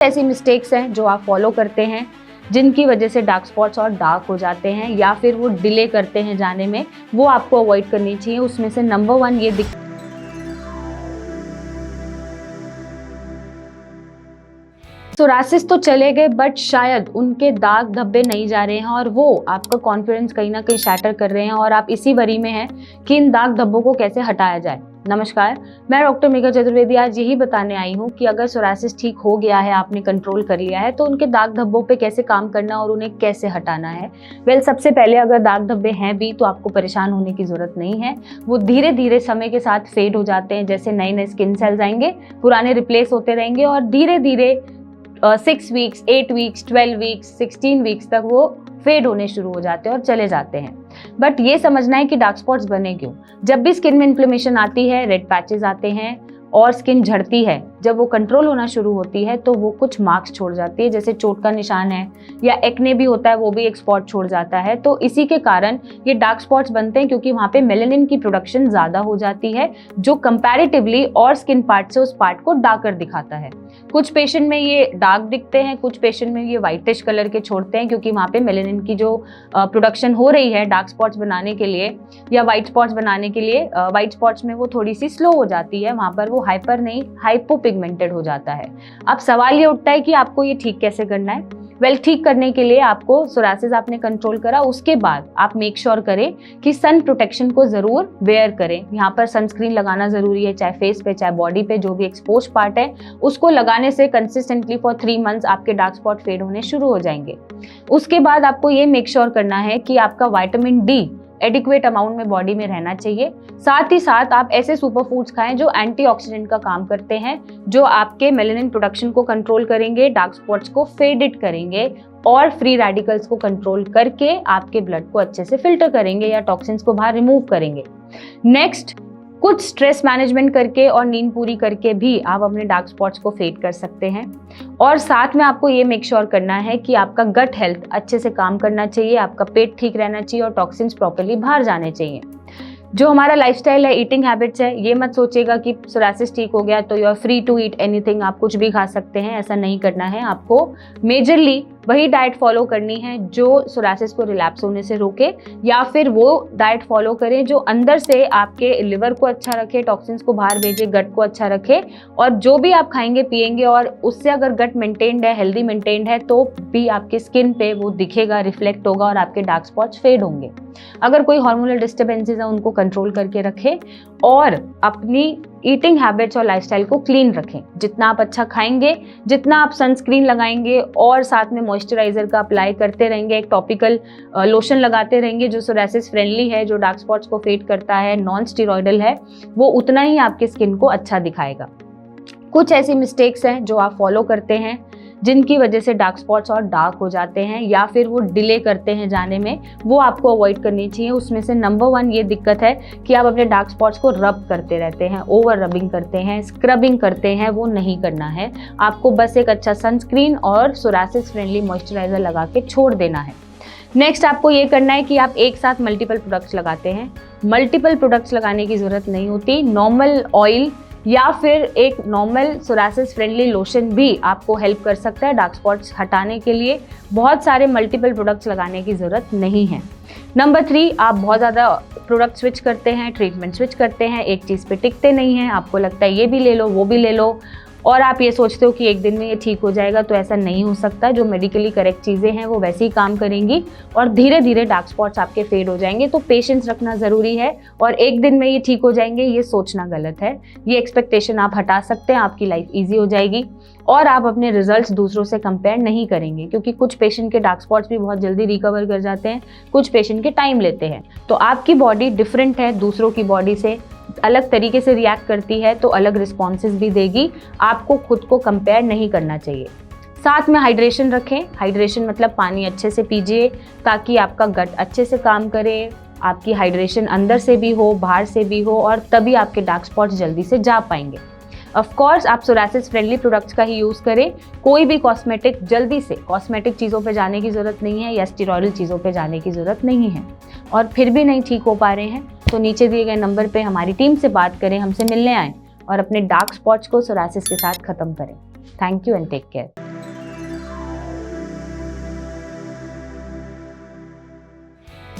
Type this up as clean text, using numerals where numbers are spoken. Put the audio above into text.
ऐसी मिस्टेक्स हैं जो आप फॉलो करते हैं जिनकी वजह से डार्क स्पॉट्स और डार्क हो जाते हैं या फिर वो डिले करते हैं जाने में, वो आपको अवॉइड करनी चाहिए। उसमें से नंबर 1 ये सोरासिस तो चले गए बट शायद उनके दाग धब्बे नहीं जा रहे हैं और वो आपका कॉन्फिडेंस कहीं ना कहीं शैटर कर रहे हैं और आप इसी वरी में हैं कि इन दाग धब्बों को कैसे हटाया जाए। नमस्कार, मैं डॉक्टर मेघा चतुर्वेदी आज यही बताने आई हूँ कि अगर सोरासिस ठीक हो गया है, आपने कंट्रोल कर लिया है, तो उनके दाग धब्बों पे कैसे काम करना और उन्हें कैसे हटाना है। सबसे पहले अगर दाग धब्बे हैं भी तो आपको परेशान होने की जरूरत नहीं है। वो धीरे धीरे समय के साथ फेड हो जाते हैं। जैसे नए नए स्किन सेल्स आएंगे, पुराने रिप्लेस होते रहेंगे और धीरे धीरे 6 वीक्स, 8 वीक्स, 12 वीक्स, 16 वीक्स तक वो फेड होने शुरू हो जाते हैं और चले जाते हैं। बट ये समझना है कि डार्क स्पॉट्स बने क्यों। जब भी स्किन में इन्फ्लेमेशन आती है, रेड पैचेस आते हैं और स्किन झड़ती है, जब वो कंट्रोल होना शुरू होती है तो वो कुछ मार्क्स छोड़ जाती है, जैसे चोट का निशान है या एक्ने भी होता है, वो भी एक स्पॉट छोड़ जाता है। तो इसी के कारण ये डार्क स्पॉट्स बनते हैं क्योंकि वहाँ पे मेलेनिन की प्रोडक्शन ज़्यादा हो जाती है जो कंपैरेटिवली और स्किन पार्ट से उस पार्ट को डार्कर दिखाता है। कुछ पेशेंट में ये डार्क दिखते हैं, कुछ पेशेंट में ये वाइटिश कलर के छोड़ते हैं क्योंकि वहाँ पे मेलेनिन की जो प्रोडक्शन हो रही है डार्क स्पॉट्स बनाने के लिए या वाइट स्पॉट्स बनाने के लिए, वाइट स्पॉट्स में वो थोड़ी सी स्लो हो जाती है, वहाँ पर वो हाइपर नहीं हाइपोपिगमेंटेड हो जाता है। अब सवाल ये उठता है कि आपको ये ठीक कैसे करना है। ठीक करने के लिए आपको सोरासिस आपने कंट्रोल करा, उसके बाद आप मेक श्योर करें कि सन प्रोटेक्शन को जरूर वेयर करें। यहाँ पर सनस्क्रीन लगाना जरूरी है, चाहे फेस पे चाहे बॉडी पे, जो भी एक्सपोज पार्ट है उसको लगाने से कंसिस्टेंटली फॉर 3 मंथ्स आपके डार्क स्पॉट फेड होने शुरू हो जाएंगे। उसके बाद आपको ये मेक श्योर करना है कि आपका विटामिन डी एडिक्वेट अमाउंट में बॉडी में रहना चाहिए। साथ ही साथ आप ऐसे सुपर फूड्स खाएं जो एंटीऑक्सीडेंट का काम करते हैं, जो आपके मेलेनिन प्रोडक्शन को कंट्रोल करेंगे, डार्क स्पॉट्स को फेडेड करेंगे और फ्री रेडिकल्स को कंट्रोल करके आपके ब्लड को अच्छे से फिल्टर करेंगे या टॉक्सिन्स को बाहर रिमूव करेंगे। नेक्स्ट, कुछ स्ट्रेस मैनेजमेंट करके और नींद पूरी करके भी आप अपने डार्क स्पॉट्स को फेड कर सकते हैं। और साथ में आपको ये मेक श्योर करना है कि आपका गट हेल्थ अच्छे से काम करना चाहिए, आपका पेट ठीक रहना चाहिए और टॉक्सिन्स प्रॉपर्ली बाहर जाने चाहिए। जो हमारा लाइफस्टाइल है, ईटिंग हैबिट्स है, ये मत सोचिएगा कि सोरासिस ठीक हो गया तो you are free to eat anything, आप कुछ भी खा सकते हैं, ऐसा नहीं करना है। आपको मेजरली वही डाइट फॉलो करनी है जो सोरासिस को रिलैप्स होने से रोके, या फिर वो डाइट फॉलो करें जो अंदर से आपके लिवर को अच्छा रखे, टॉक्सिन्स को बाहर भेजे, गट को अच्छा रखे। और जो भी आप खाएंगे पिएंगे और उससे अगर गट मेंटेन्ड है, हेल्दी मेंटेन्ड है, तो भी आपके स्किन पे वो दिखेगा, रिफ्लेक्ट होगा और आपके डार्क स्पॉट्स फेड होंगे। अगर कोई हार्मोनल डिस्टर्बेंसेस है उनको कंट्रोल करके रखें और अपनी ईटिंग हैबिट्स और लाइफस्टाइल को क्लीन रखें। जितना आप अच्छा खाएंगे, जितना आप सनस्क्रीन लगाएंगे और साथ में मॉइस्चराइजर का अप्लाई करते रहेंगे, एक टॉपिकल लोशन लगाते रहेंगे जो सोरासिस फ्रेंडली है, जो डार्क स्पॉट्स को फेड करता है, नॉन स्टेरॉइडल है, वो उतना ही आपकी स्किन को अच्छा दिखाएगा। कुछ ऐसी मिस्टेक्स हैं जो आप फॉलो करते हैं जिनकी वजह से डार्क स्पॉट्स और डार्क हो जाते हैं या फिर वो डिले करते हैं जाने में, वो आपको अवॉइड करनी चाहिए। उसमें से नंबर 1 ये दिक्कत है कि आप अपने डार्क स्पॉट्स को रब करते रहते हैं, ओवर रबिंग करते हैं, स्क्रबिंग करते हैं, वो नहीं करना है। आपको बस एक अच्छा सनस्क्रीन और सोरासिस फ्रेंडली मॉइस्चराइजर लगा के छोड़ देना है। नेक्स्ट, आपको ये करना है कि आप एक साथ मल्टीपल प्रोडक्ट्स लगाते हैं। मल्टीपल प्रोडक्ट्स लगाने की ज़रूरत नहीं होती। नॉर्मल ऑयल या फिर एक नॉर्मल सोरासिस फ्रेंडली लोशन भी आपको हेल्प कर सकता है डार्क स्पॉट्स हटाने के लिए। बहुत सारे मल्टीपल प्रोडक्ट्स लगाने की ज़रूरत नहीं है। नंबर 3, आप बहुत ज़्यादा प्रोडक्ट स्विच करते हैं, ट्रीटमेंट स्विच करते हैं, एक चीज़ पे टिकते नहीं हैं। आपको लगता है ये भी ले लो, वो भी ले लो और आप ये सोचते हो कि एक दिन में ये ठीक हो जाएगा, तो ऐसा नहीं हो सकता। जो मेडिकली करेक्ट चीज़ें हैं वो वैसे ही काम करेंगी और धीरे धीरे डार्क स्पॉट्स आपके फेड हो जाएंगे। तो पेशेंस रखना ज़रूरी है और एक दिन में ये ठीक हो जाएंगे ये सोचना गलत है। ये एक्सपेक्टेशन आप हटा सकते हैं, आपकी लाइफ ईजी हो जाएगी और आप अपने रिजल्ट्स दूसरों से कंपेयर नहीं करेंगे क्योंकि कुछ पेशेंट के डार्क स्पॉट्स भी बहुत जल्दी रिकवर कर जाते हैं, कुछ पेशेंट के टाइम लेते हैं। तो आपकी बॉडी डिफरेंट है, दूसरों की बॉडी से अलग तरीके से रिएक्ट करती है तो अलग रिस्पॉन्सेज भी देगी। आपको खुद को कंपेयर नहीं करना चाहिए। साथ में हाइड्रेशन रखें। हाइड्रेशन मतलब पानी अच्छे से पीजिए ताकि आपका गट अच्छे से काम करे, आपकी हाइड्रेशन अंदर से भी हो, बाहर से भी हो और तभी आपके डार्क स्पॉट्स जल्दी से जा पाएंगे। ऑफ कोर्स आप सोरासिस फ्रेंडली प्रोडक्ट्स का ही यूज़ करें। कोई भी कॉस्मेटिक, जल्दी से कॉस्मेटिक चीज़ों पे जाने की ज़रूरत नहीं है या स्टेरॉइडल चीज़ों पे जाने की ज़रूरत नहीं है। और फिर भी नहीं ठीक हो पा रहे हैं तो नीचे दिए गए नंबर पे हमारी टीम से बात करें, हमसे मिलने आएँ और अपने डार्क स्पॉट्स को सोरासिस के साथ ख़त्म करें। Thank you and take care.